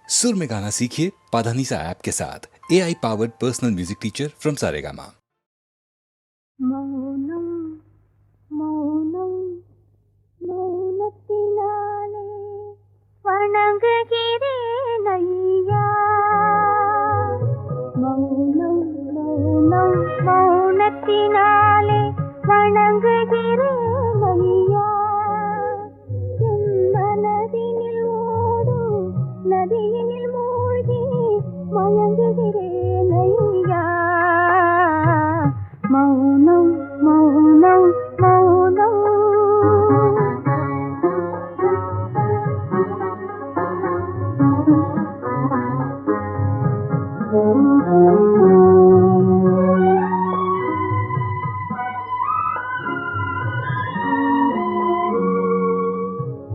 सुर में गाना सीखिए पाधानीसा ऐप के साथ AI powered personal music teacher from Saregama. மௌனம் மௌனம் மௌனத்தினாலே வணங்குகிறேன் ஐயா. மௌனம் மௌனம் மௌனத்தினாலே வணங்குகிறேன் ஐயா. என் மனதினில் ஓடும் நதியினில் மூழ்கி மயங்குகிறேன் ஐயா. மௌனம் மௌனம் மௌனம்.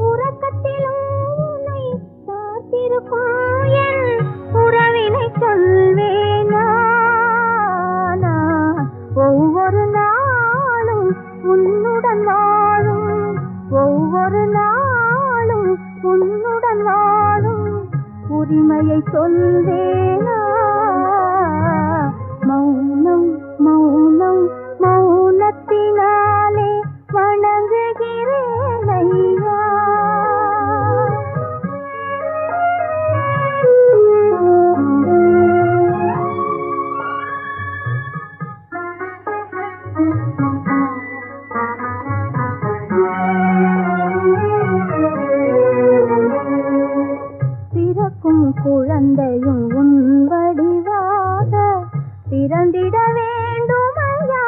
உறக்கத்திலும் உன்னை காத்திருக்கும் என் உறவினை சொல்வேனா. ஒவ்வொரு நாளும் உன்னுடன் வாழும், ஒவ்வொரு நாளும் உன்னுடன் வாழும் உரிமையை சொல்வேனா. மௌனம் மௌனம் மௌனத்தினாலே வணங்குகிறேன் ஐயா. பிறக்கும் குழந்தையும் உன் வடிவாக பிறந்திட வேண்டும் ஐயா.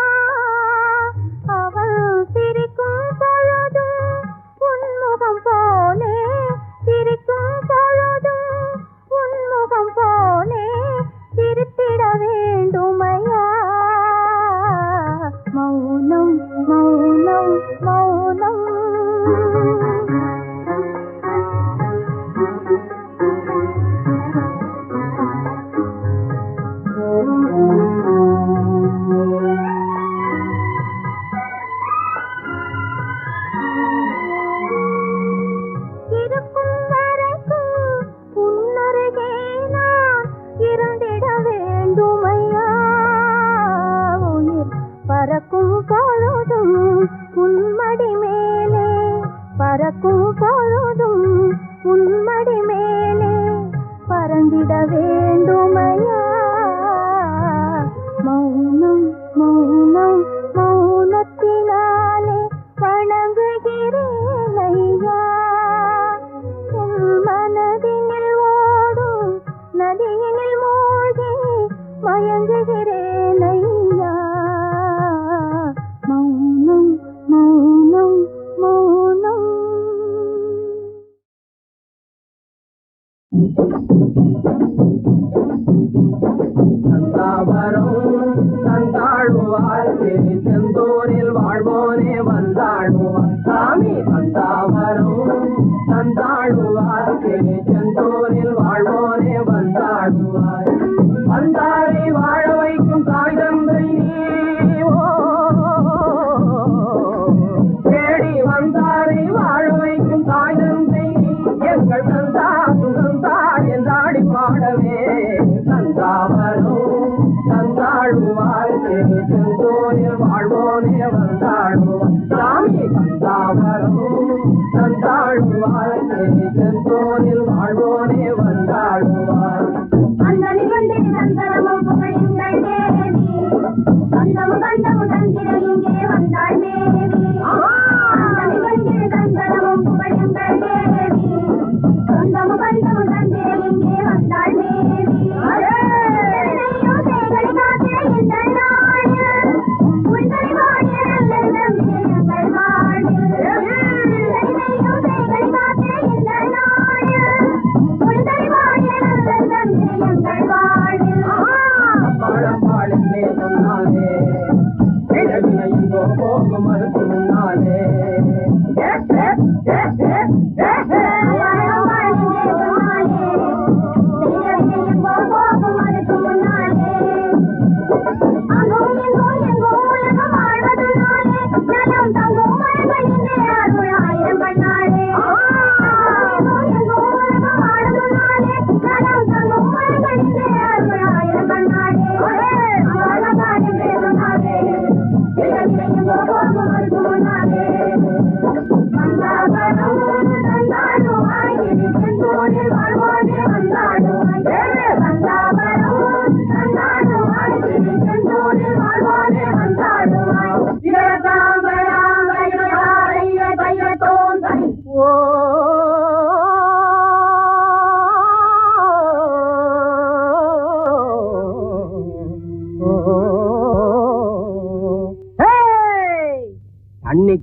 அவள் சிரிக்கும் பொழுதும் உன்முகம் போலே, சிரிக்கும் பொழுதும் உன்முகம் போலே சிரித்திட வேண்டும் ஐயா. மௌனம் மௌனம் மௌனம். இருக்கும் வரைக்கும் உன்னருகே நான் இருந்திட வேண்டும் ஐயா. உயிர் பறக்கும் பொழுதும் உன்மடி மேலே, பறக்கும் பொழுதும் உன்மடி மேலே பறந்திட வேண்டும் ஐயா. மௌனம் மௌனம் மௌனத்தினாலே வணங்குகிறேன் ஐயா. என் மனதினில் ஓடும் நதியினில் மூழ்கி மயங்குகிறேன் ஐயா. மௌனம் மௌனம் மௌனம். தந்தாழ்வார் செந்தூரில் வாழ்வோனே வந்தாழ்வார் சாமி. தந்தாவரும் தந்தாழ்வார் செந்தூரில் வாழ்வோனே வந்தாழ்வார். வந்தாரை வாழ வைக்கும் தாய் தந்தை தேடி வந்தாரை வாழ வைக்கும் தாய் தந்தை எங்கள் தந்தா சுகந்தா என்றாடி பாடவே. தந்தாவரும் தந்தாழ்வார் செந்தூரில் வாழ்வோனே வந்தாழ்வார் சாமி. தந்தாவரும் தந்தாழ்வார் செந்தூரில் வாழ்வோனே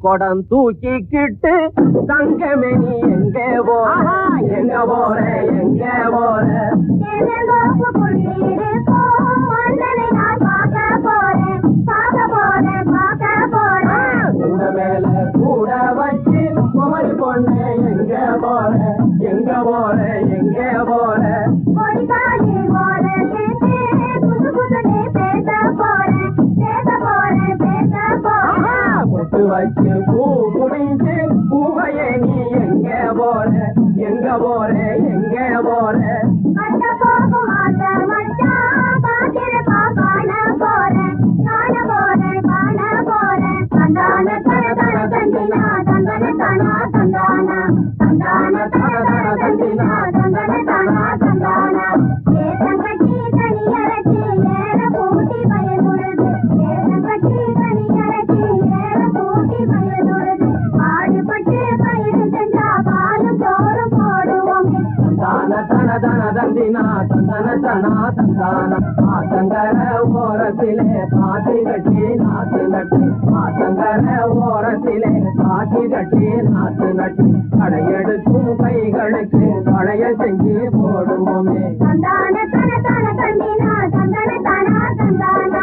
குடம் தூக்கிக்கிட்டு தங்கமே நீ எங்கே போற எங்க போற எங்க போற கூட மேல கூட வச்சு குமரி பொண்ணு எங்க போற எங்க போற எங்க போற பொட்டு வச்சு பூ முடிஞ்சு பூவையே நீ எங்க போற எங்க போற எங்க போற தந்தினா தந்தன தனா தந்தான ஆத்தங்கர ஓரத்திலே பாத்தி கட்டி நாத்து நட்டு ஆத்தங்கர ஓரத்திலே பாத்தி கட்டி நாத்து நட்டு கடையெடுக்கும் கைகளுக்கு கடைய செஞ்சு போடுவோமே தந்தான தன தன தந்தினா தந்தன தனா தந்தான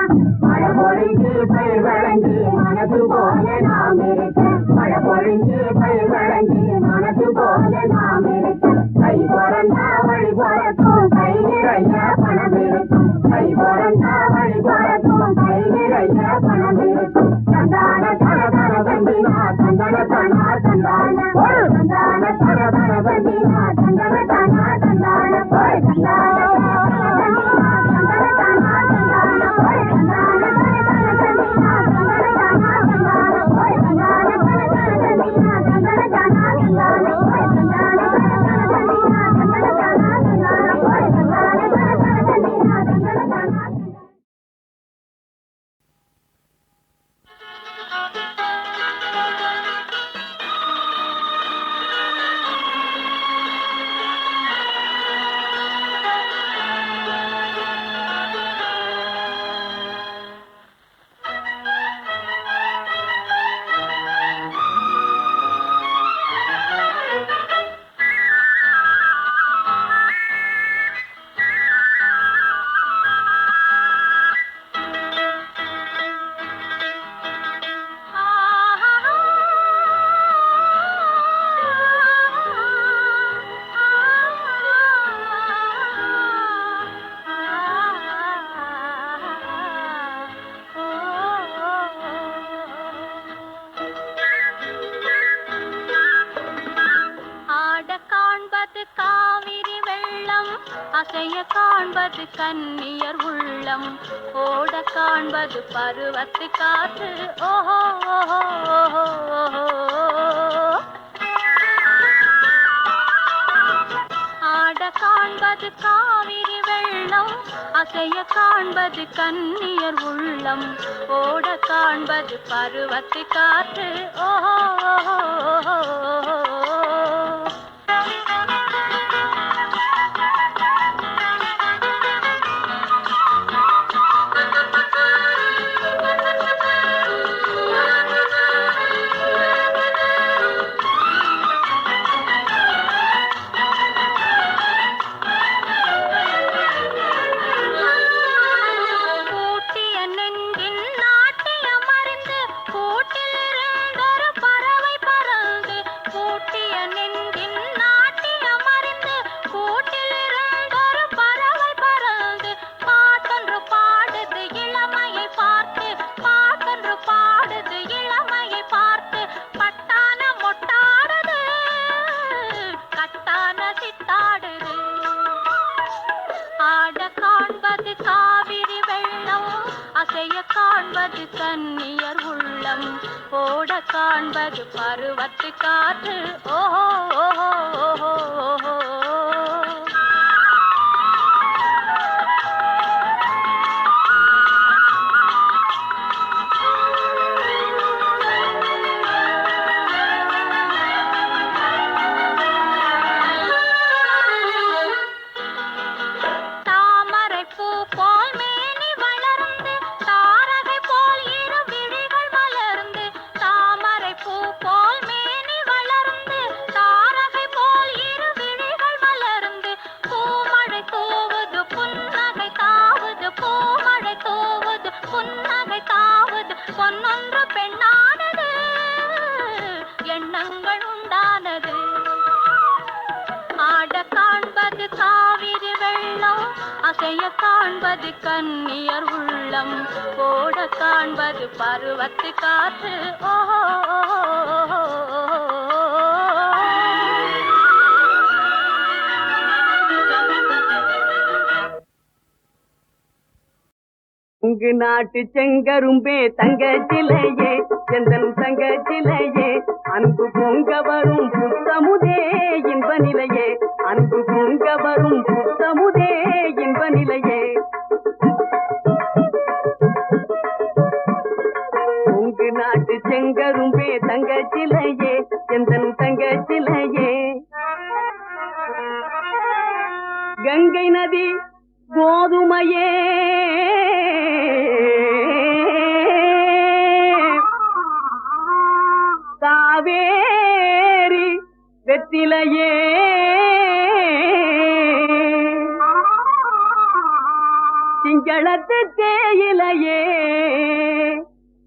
மழை பொழிஞ்சு பயிர் விளைஞ்சு மனசு போல நாம் இருக்க மழை பொழிஞ்சு பயிர் விளைஞ்சு மனசு போல நாம் இருக்க கை பிறந்தா வழி பிறக்கும் கை நிறைய பணம் இருக்கும் கை பிறந்தா வழி பிறக்கும் கை நிறைய பணம் இருக்கும் தந்தான தன தன தந்தினா தந்தன தனா தந்தான தந்தான தன தன தந்தினா தந்தன தனா தந்தான தந்தான காண்பது கன்னியர் உள்ளம் ஓட காண்பது பருவத்து காற்று ஓஹோ ஆட காண்பது காவிரி வெள்ளம் அசைய காண்பது கன்னியர் உள்ளம் ஓட காண்பது பருவத்து காற்று ஓஹோ கன்னியர் உள்ளம் ஓட காண்பது பருவத்து காற்று ஓஹோ ஓஹோ ஓஹோ பூ செய்ய காண்பது கன்னியர் உள்ளம், போட காண்பது பருவத்து காற்று. ஓஹோ உங்கு நாட்டு செங்கரும்பே தங்க சிலையே, செந்தன் தங்க சிலையே, அன்பு பொங்க வரும் புத்தமுதே இன்ப நிலையே, அன்பு பொங்க வரும் புத்தமுதே இன்ப நிலையே. உங்கு நாட்டு செங்கரும்பே தங்க சிலையே, செந்தன் தங்க சிலையே, கங்கை நதி கோதுமையே, காவேரி வெற்றிலையே, திங்களத்து தேயிலையே,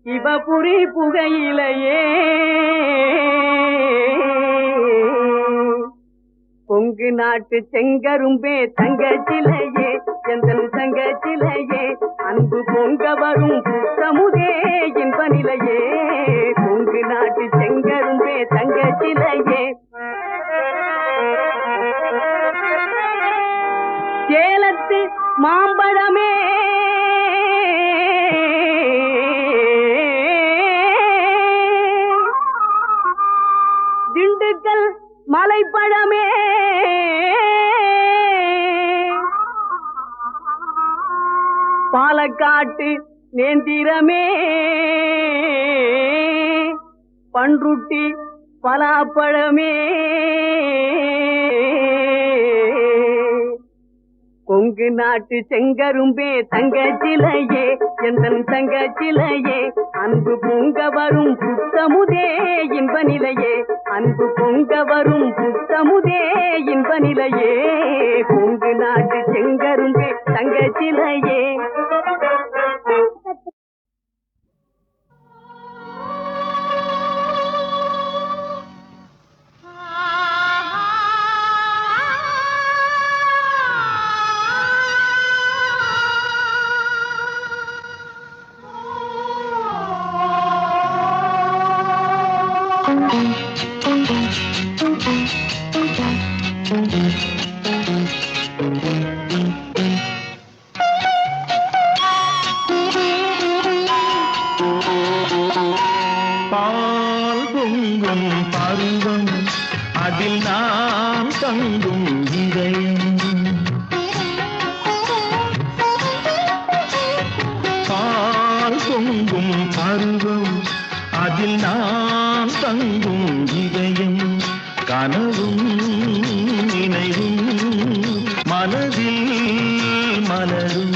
சிவபுரி புகையிலையே, கொங்கு நாட்டு செங்கரும்பே தங்க சிலையே, செந்தன் தங்க சிலையே, அன்பு பொங்க வரும் புத்தமுதே இன்ப நிலையே, கொங்கு நாட்டு செங்கரும்பே தங்க சிலையே. சேலத்து மாம்பழமே, திண்டுக்கல் மலைப்பழமே, பாலக்காட்டு நேந்திரமே, பன்ருட்டி பலாப்பழமே, கொங்கு நாட்டு செங்கரும்பே தங்க சிலையே, செந்தன் தங்க சிலையே, அன்பு பொங்க வரும் புத்தமுதே இன்ப நிலையே, அன்பு பொங்க வரும் புத்தமுதே இன்ப நிலையே, கொங்கு நாட்டு செங்கரும்பே தங்க சிலையே. பால் பொங்கும் பருவம் அதில் நாம் தங்கும் இதயம், பால் பொங்கும் பருவம் அதில் நாம் தங்கும் இதயம், கனவும் நினைவும் மனதில் மலரும்.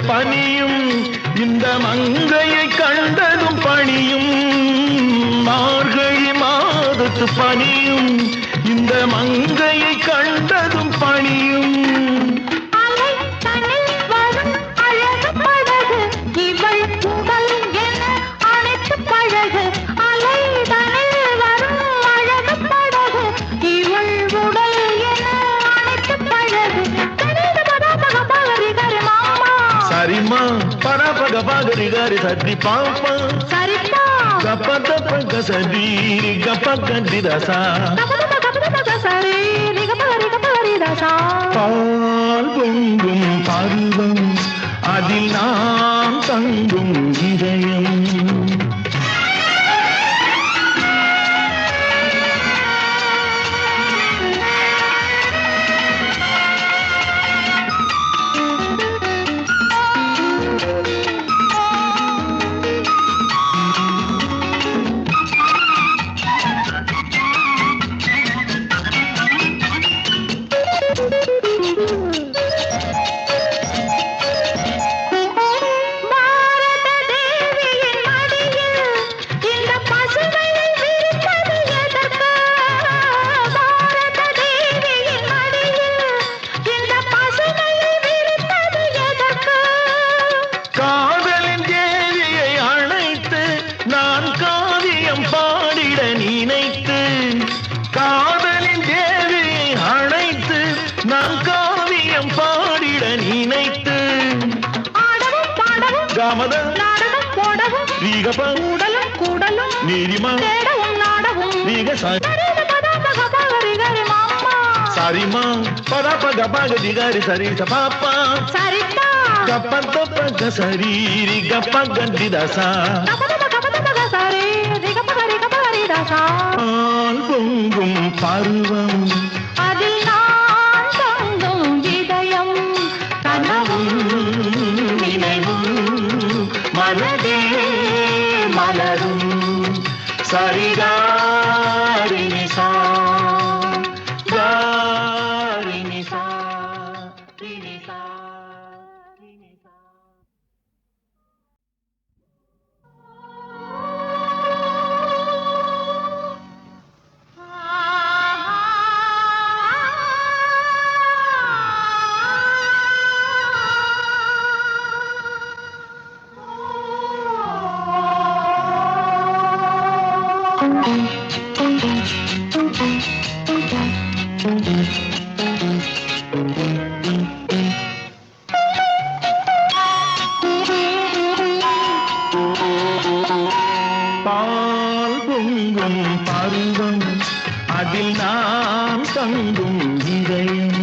பணியும் இந்த மங்கையை கண்டதும் பணியும், மார்கழி மாதத்து பணியும் இந்த மங்கையை கண்டதும் பணியும். சரிமா பரபக பகரி கரி சரி பாப்பா சரிப்பா கப்ப தப்ப சரி கப்ப கண்டிதசா சரி கப்பரிதசா. பால் பொங்கும் பருவம் அதில் நாம் தங்கும் இதயம். கமத நாடகம் போடவும் ரீகப கூடலும் கூடலும் நீரிமா தேடவும் நாடவும் ரீக சரிகரி மாமா சரிமா பதப்ப கபகதி கரி சரி பாப்பா சரிதா கப்பந்த சரி ரிகப்ப கண்டிதசா சரி ரிகபகரி தாசா பொங்கும் பருவம் அதில் நான் தங்கும் இதயம் கனவும் நினைவும் மனதே மலரும் சரிகாரினிசா காரினிசா ரினிசா ரினிசா. பால் பொங்கும் பருவம் அதில் நாம் தங்கும் இதயம்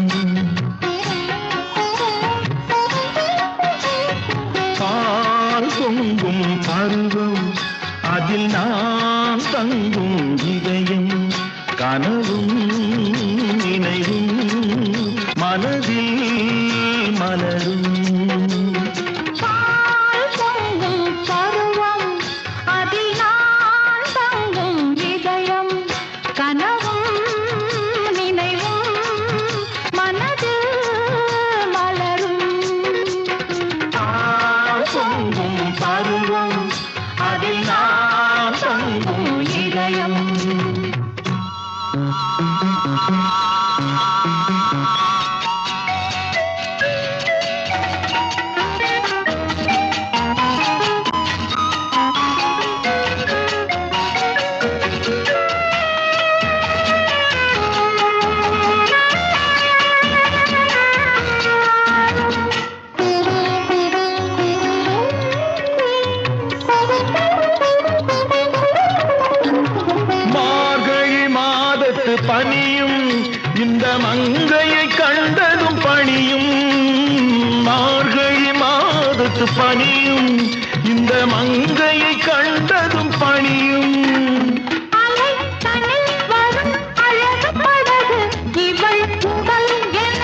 பால் பொங்கும் பருவம் அதில் நாம் தங்கும் இதயம் கனவும் நினைவும் மனதில் மலரும் பால் பொங்கும் பருவம் அதில் நான் தங்கும் இதயம் கனவும் நினைவும் மனதில் மலரும் பால் பொங்கும் பருவம் அதில் நாம் தங்கும் இதயம் மார்கழி மாதத்து பனியும் இந்த மங்கையை கண்டதும் பணியும் மார்கழி மாதத்து பனியும் இந்த மங்கையை கண்டதும் பணியும் அலை தனில் வரும் அழகு படகு இவள் புகழ் என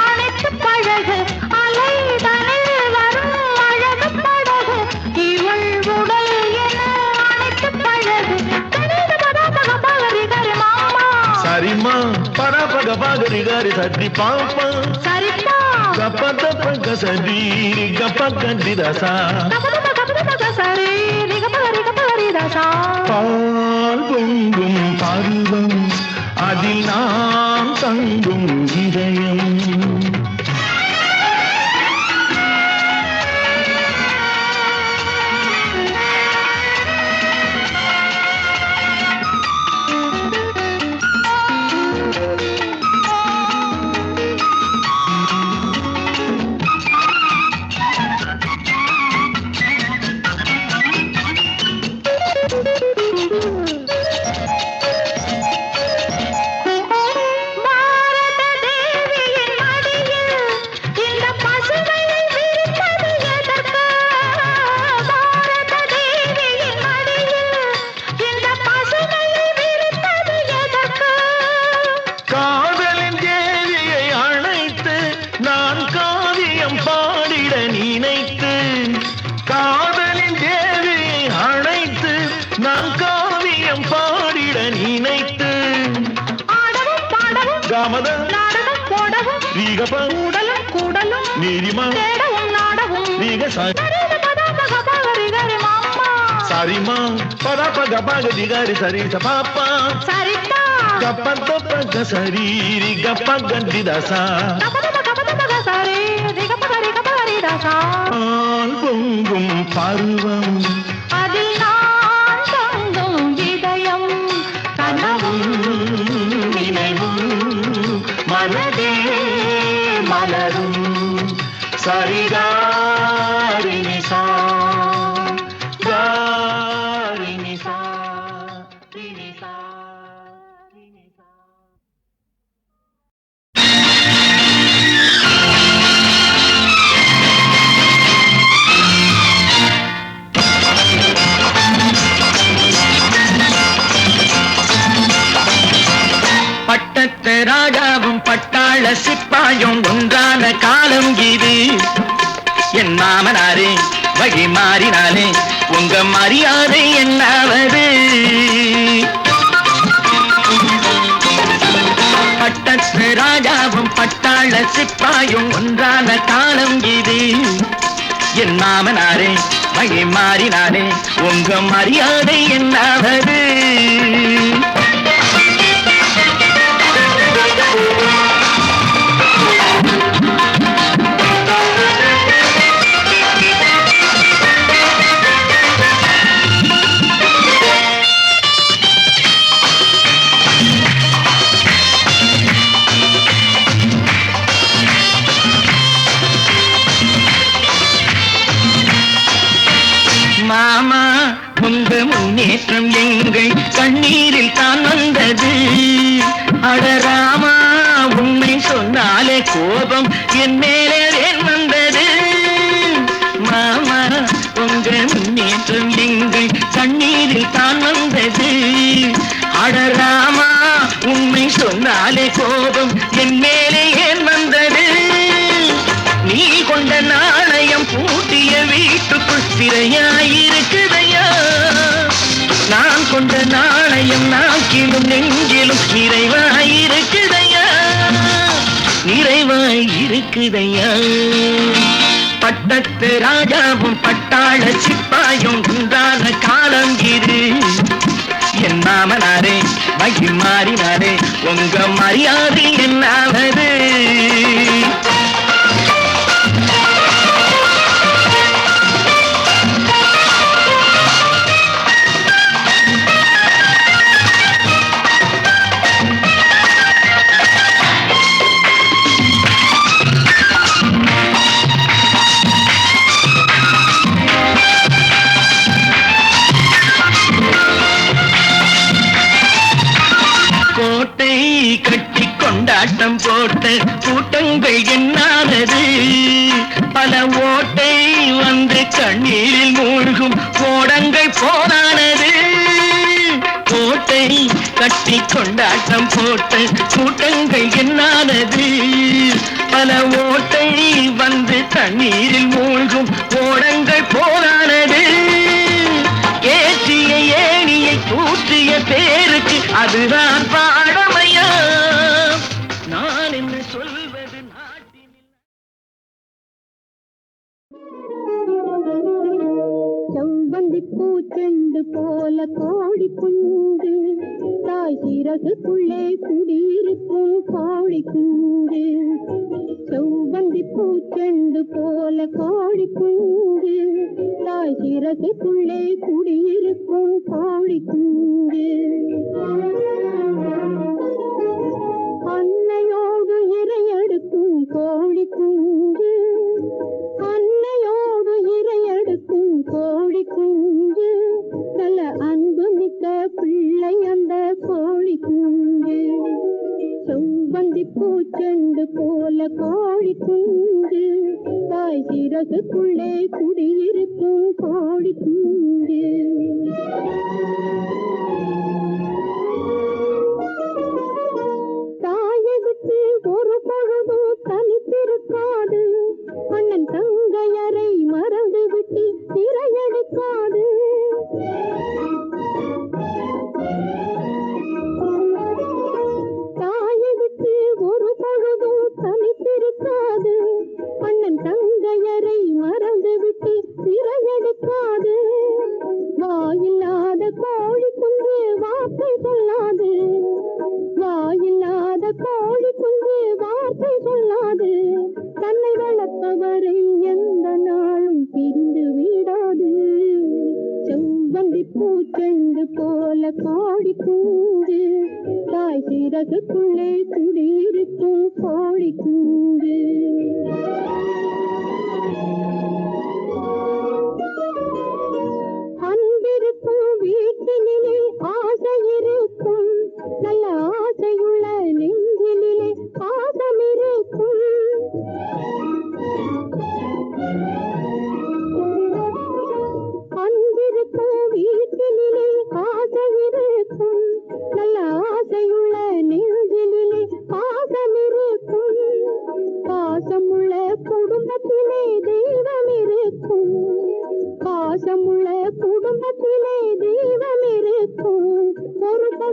அனைத்து பழகு அலை தனில் வரும் அழகு படகு இவள் உடல் என அனைத்து பழகு கரி மாமா சரிமா பரபக பகரி கரி சரி பாப்பா சரிதா கப்பந்த சரி கப்ப கண்டிதசா சரி ரிகபகரி தாசா பால் பொங்கும் பருவம் அதில் நாம் தங்கும் இதயம் பாரத தேவியின் மடியில் இந்த பசுமையை விரித்தது எதற்கு பாரத தேவியின் மடியில் இந்த பசுமையை விரித்தது எதற்கு காதலின் தேவியை அழைத்து நான் காவியம் பாடிட நினைத்து காதலின் தேவியை அழைத்து நான் காவியம் பாடிட நினைத்து ஆடவும் பாடவும் கமத நாடகம் போடவும் ரீகப கூடலும் கூடலும் நீரிமா தேடவும் நாடவும் ரீக கரி மாமா சரிமா பதப்ப கபகதி கரி சரி பாப்பா சரிதா கப்பந்த சரி ரிகப்ப கண்டிதசா சரி ரிகபகரி தாசா பால் பொங்கும் பருவம் அதில் நான் தங்கும் இதயம் கனவும் நினைவும் மனதே மலரும் சரிகாரினிசா பட்டாள சிப்பாயும் ஒன்றான காலம் இது. என் மாமனாரே வழி மாறினாலே உங்க மரியாதை என்னாவது? பட்டத்து ராஜாவும் பட்டாள சிப்பாயும் ஒன்றான காலம் இது. என் மாமனாரே வழி மாறினாலே உங்க மரியாதை என்னாவது? மாமா உங்க முன்னேற்றம் எங்கள் கண்ணீரில் தான் வந்தது. அடராமா உண்மை சொன்னாலே கோபம் என் மேலே வந்தது. மாமா உங்க முன்னேற்றம் எங்கள் கண்ணீரில் தான் வந்தது. அடராமா உண்மை சொன்னாலே கோபம் என் மேலே ஏன் வந்தது? நீ கொண்ட நாணயம் பூட்டிய வீட்டுக்குள் திரையாயிருக்குதையா? நான் கொண்ட நாணயம் நாக்கிலும் நெஞ்சிலும் நிறைவாயிருக்குதையா? நிறைவாயிருக்குதையா? பட்டத்து ராஜாவும் பட்டாள சிப்பாயும் உண்டான காலம் இது. என் மாமனாரே வழி மாறினாரே உங்க மரியாதை என்னாவது? கட்டி கொண்டாட்டம் போட்ட கூட்டங்கள் என்னானது? பல ஓட்டை வந்து கண்ணீரில் மூழ்கும் ஓடங்கள் போனானது. கோட்டை கட்டி கொண்டாட்டம் போட்ட கூட்டங்கள் என்னானது? பல ஓட்டை வந்து கண்ணீரில் மூழ்கும் ஓடங்கள் போனானது. ஏற்றிய ஏணியை தூற்றிய பேருக்கு அதுதான் பாடமையா? நான் என்ன சொல்வது? செவ்வந்தி பூச்செண்டு போல கோடி குண்டு தாய் சிறகுக்குள்ளே குடியிருக்கும் கோழி குண்டு. செவ்வந்தி பூச்செண்டு போல கோடி குண்டு தாய் சிறகுக்குள்ளே குடியிருக்கும் கோழி குண்டு. அன்னையோடு இரையெடுக்கும் கோழி குண்டு, அன்னையோடு இரையெடுக்கும் கோழி குண்டு. நல்ல அன்பு மிக்க பிள்ளை அந்த கோழி குண்டு. செவ்வந்தி பூச்செண்டு போல கோழி குண்டு தாய் சிறகுக்குள்ளே குடியிருக்கும் கோழி குண்டு. தாயை விட்டு ஒரு பொழுது தனித்திருக்காது. அண்ணன் தங்கையரை மறந்து விட்டு திரையெடுக்காது. தாயை விட்டு ஒரு பொழுது தனித்திருக்காது. அண்ணன் தங்கையரை மறந்து விட்டு திரையெடுக்காது. வாயில்லாத கோழி குஞ்சு வார்த்தை சொல்லாது. வாயில்லாத கோழி குஞ்சு வார்த்தை சொல்லாது. தன்னை வளர்ப்பவரை எந்த நாளும் பிரிந்து விடாது. செவ்வந்தி பூச்செண்டு போல கோழி குஞ்சு தாய் சிறகுக்குள்ளே குடியிருக்கும் கோழி குஞ்சு. அன்பிருக்கும் வீட்டினிலே ஆசை இருக்கும். நல்ல ஆசையுள்ள நெஞ்சினிலே பாசம் இருக்கும். அன்பிருக்கும் வீட்டினிலே ஆசை இருக்கும். நல்ல ஆசையுள்ள நெஞ்சினிலே பாசம் இருக்கும்.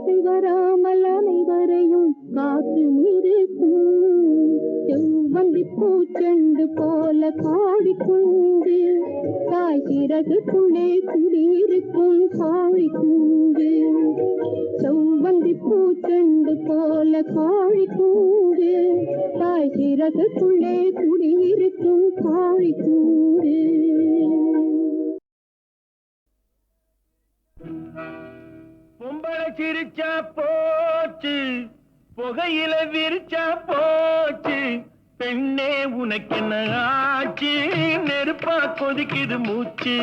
ஓசை வராமல் அனைவரையும் காத்து நிற்கும் செவ்வந்தி பூச்செண்டு போல கோடி குஞ்சு தாய் சிறகுக்குள்ளே குடியிருக்கும் கோழி குஞ்சு செவ்வந்தி பூச்செண்டு போல கோழி குஞ்சு தாய் சிறகுக்குள்ளே குடியிருக்கும் கோழி குஞ்சு. பொம்பளை சிரிச்சா போச்சு, புகையில விரிச்சா போச்சு, பெண்ணே உனக்கு என்ன ஆச்சு, நெருப்பா கொதிக்குது மூச்சு.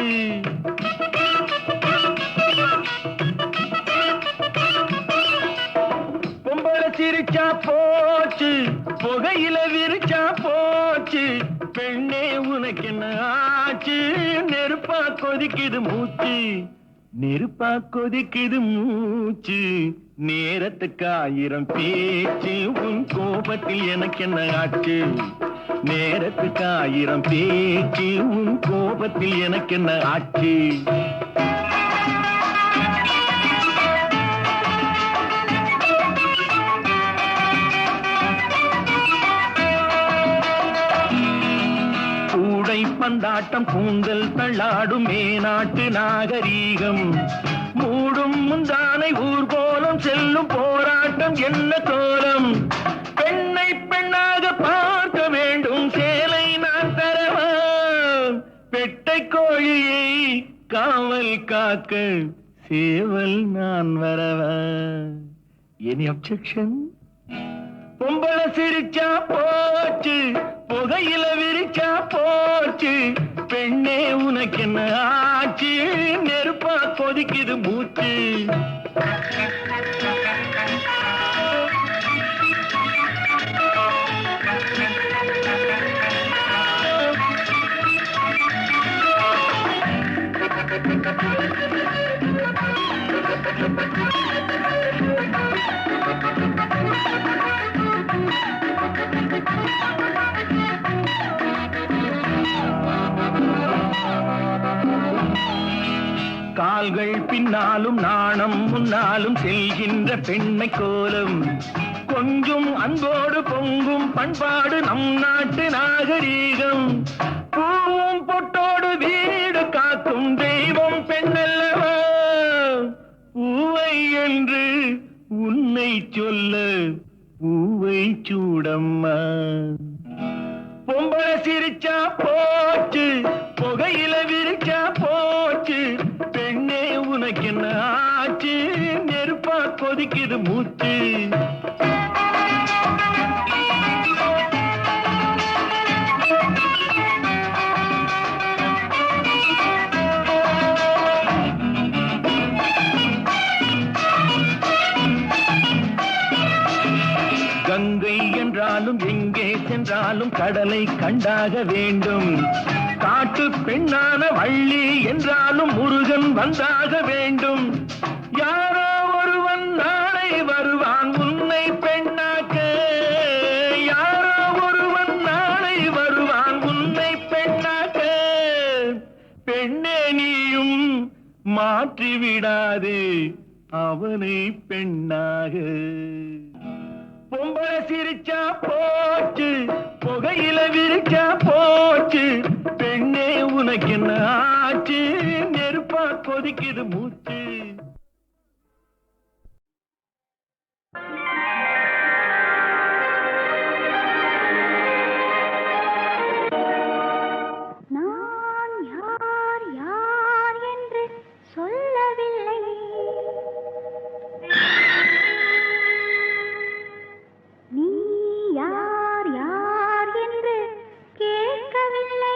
பொம்பளை சிரிச்சா போச்சு, புகையில விரிச்சா போச்சு, பெண்ணே உனக்கு என்ன ஆச்சு, நெருப்பா கொதிக்குது மூச்சு. நெருப்பா கொதிக்குது மூச்சு, நேரத்துக்கு 1000 பேச்சு, உன் கோபத்தில் எனக்கு என்ன ஆச்சு. நேரத்துக்கு 1000 பேச்சு, உன் கோபத்தில் எனக்கு என்ன ஆச்சு. பந்தாட்டம் கூந்தல் தள்ளாடும் மேநாட்டு நாகரீகம், மூடும் முந்தானை ஊர்கோலம் செல்லும் போராட்டம் என்ன கோலம். பெண்ணை பெண்ணாக பார்க்க வேண்டும் சேலை நான் தரவா, பெட்டை கோழியை காவல் காக்க சேவல் நான் வரவா. Any objection? பொம்பளை சிரிச்சா போச்சு, புகையில விரிச்சா போச்சு, பெண்ணே உனக்கு என்ன ஆச்சு, நெருப்பா கொதிக்குது மூச்சு. கால்கள் பின்னாலும் நாணம் முன்னாலும் செல்கின்ற பெண்மை கோலம், கொஞ்சம் அன்போடு பொங்கும் பண்பாடு நம் நாட்டு நாகரீகம். பூவும் பொட்டோடு வீடு காக்கும் தெய்வம் பெண்ணல்லவா, பூவை என்று உன்னை சொல்ல பூவை சூடம்மா. பொம்பளை சிரிச்சா போச்சு, புகையில விரிச்சா போச்சு, பெண்ணே உனக்கு என்ன ஆச்சு, நெருப்பா கொதிக்குது மூச்சு. கங்கை என்றாலும் எங்கே சென்றாலும் கடலை கண்டாக வேண்டும், காட்டு பெண்ணான வள்ளி என்றாலும் முருகன் வந்தாக வேண்டும். யாரோ ஒருவன் நாளை வருவான் உன்னை பெண்ணாக்க, யாரோ ஒருவன் நாளை வருவான் உன்னை பெண்ணாக்க, பெண்ணே நீயும் மாற்றி விடாதே அவனை பெண்ணாக. பொம்பளை சிரிச்சா போச்சு, புகையில விரிச்சா போச்சு, பெண்ணே உனக்கு என்ன ஆச்சு, நெருப்பா கொதிக்குது மூச்சு. நான் யார் யார் என்று சொல்லவில்லை, நீ யார் யார் என்று கேட்கவில்லை.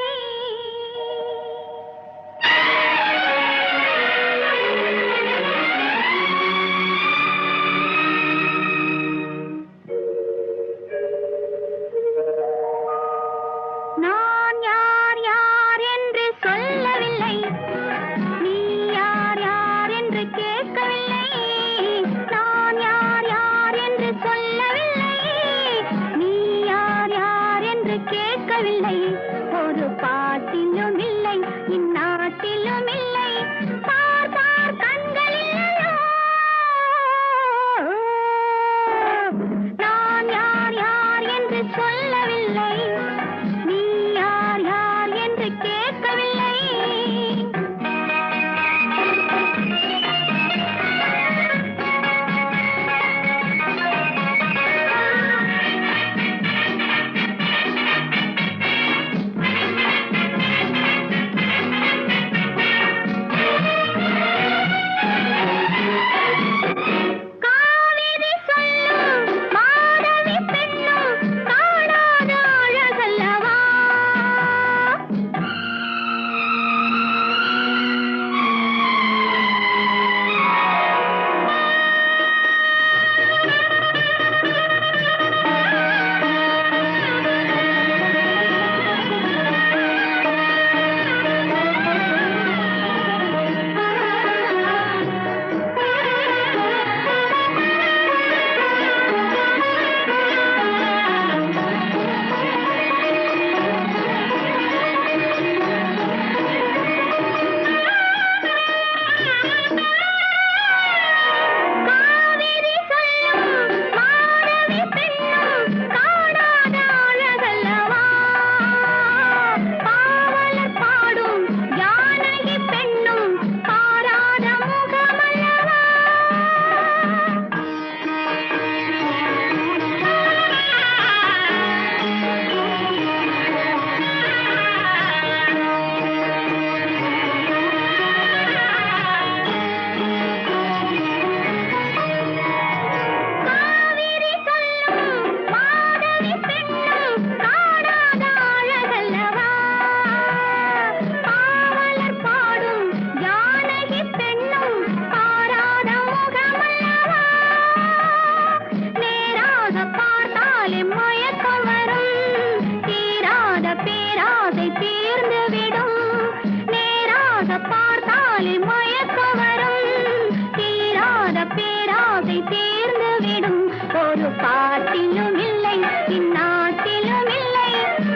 தீர்ந்து விடும் ஒரு பாட்டிலும் இல்லை இந்நாட்டிலும் இல்லை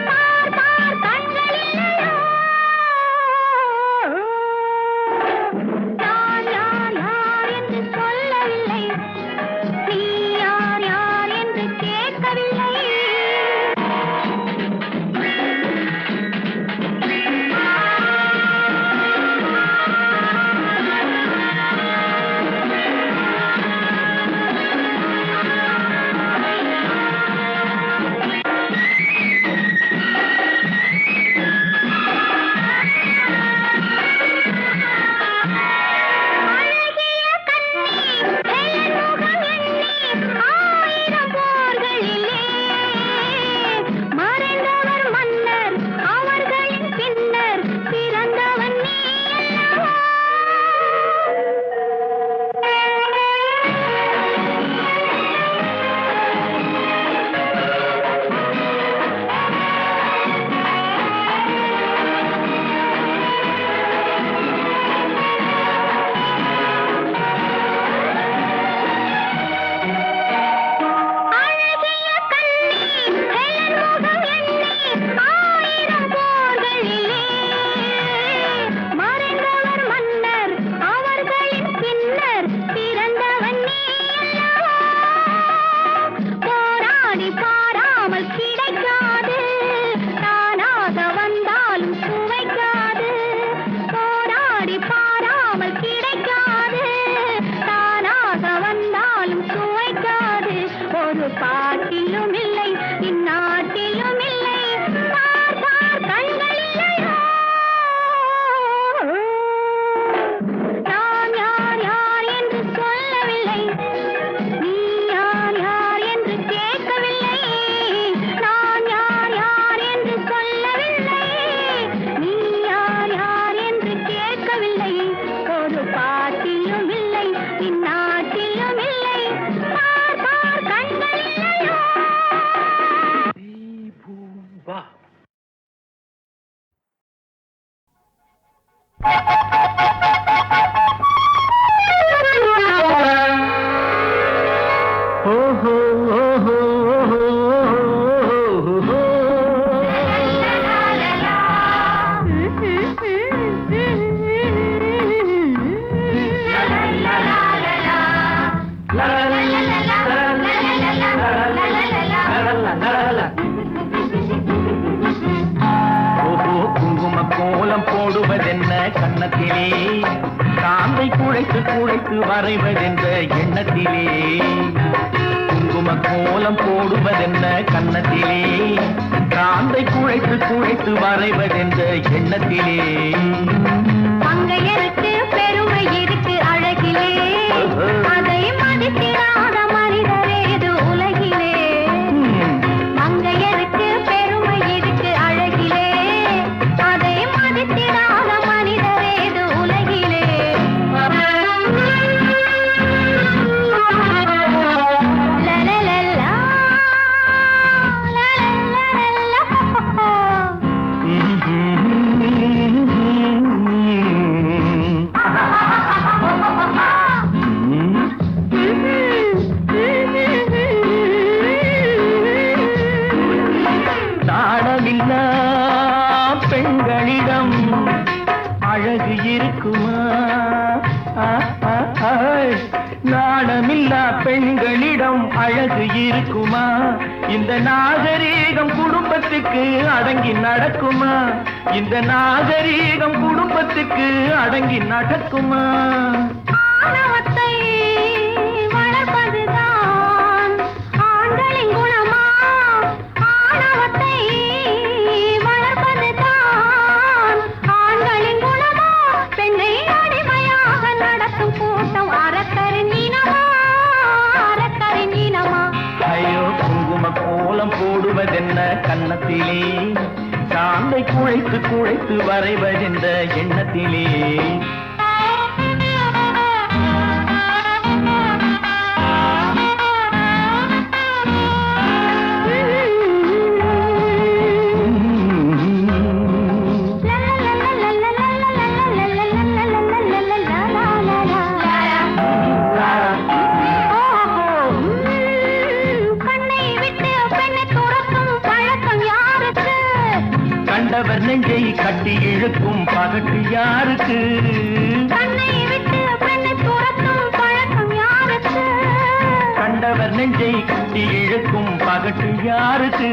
பார் பார் கண்களில்லையோ நான் யார் யார் என்று சொல்லவில்லை நீ யார் யார் என்று கேட்கவில்லை பாட்டிலும் இல்லை இந்நாட்டிலும் இல்லை பார் பார் கண்களில்லையோ நான் யார் யார் என்று சொல்லவில்லை நீ யார் யார் என்று கேட்கவில்லை நான் யார் யார் என்று சொல்லவில்லை நீ யார் யார் என்று கேட்கவில்லை ஒரு பாட்டிலும் இல்லை இந்நாட்டிலும் இல்லை பார் பார் கண்களில்லையோ குங்கும கோலம் போடுவதென்ன கன்னத்திலே காந்தை குழைத்து குழைத்து வரைவதென்ற எண்ணத்திலே குங்கும கோலம் போடுவதென்ன கன்னத்திலே காந்தை குழைத்து குழைத்து வரைவதென்ற எண்ணத்திலே மங்கையருக்கு பெருமை இருக்கு அழகிலே அதை மதித்திராத மனிதரேது உலகிலே மங்கையருக்கு பெருமை இருக்கு அழகிலே அதை மதித்திராத மனிதரேது உலகிலே லலலலா, நாணமில்லா பெண்களிடம் அழகு இருக்குமா நாணமில்லா பெண்களிடம் அழகு இருக்குமா இந்த நாகரீகம் குடும்பத்துக்கு அடங்கி நடக்குமா இந்த நாகரீகம் குடும்பத்துக்கு அடங்கி நடக்குமா ஆணவத்தை வளர்ப்பதுதான் ஆண்களின் குணமா ஆணவத்தை வளர்ப்பதுதான் ஆண்களின் குணமா பெண்ணை அடிமையாக நடத்தும் கூட்டம் அறக்கரின் இனமா அறக்கரின் இனமா ஐயோ குங்கும கோலம் போடுவதென்ன கன்னத்திலே காந்தை குழைத்து குழைத்து வரைவதென்ற எண்ணத்திலே நெஞ்சை கட்டி இழுக்கும் பகட்டு யாருக்கு கண்ணை விட்டு பெண்ணை துரத்தும் பழக்கம் யாருக்கு கண்டவர் நெஞ்சை கட்டி இழுக்கும் பகட்டு யாருக்கு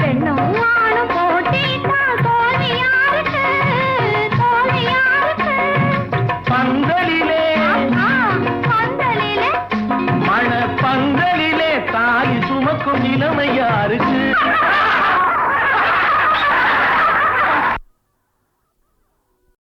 பெண்ணும் ஆணும் போட்டியிட்டால் தோல்வி யாருக்கு தோல்வி யாருக்கு பந்தலிலே பந்தலிலே மண பந்தலிலே தாலி சுமக்கும் நிலைமை யாருக்கு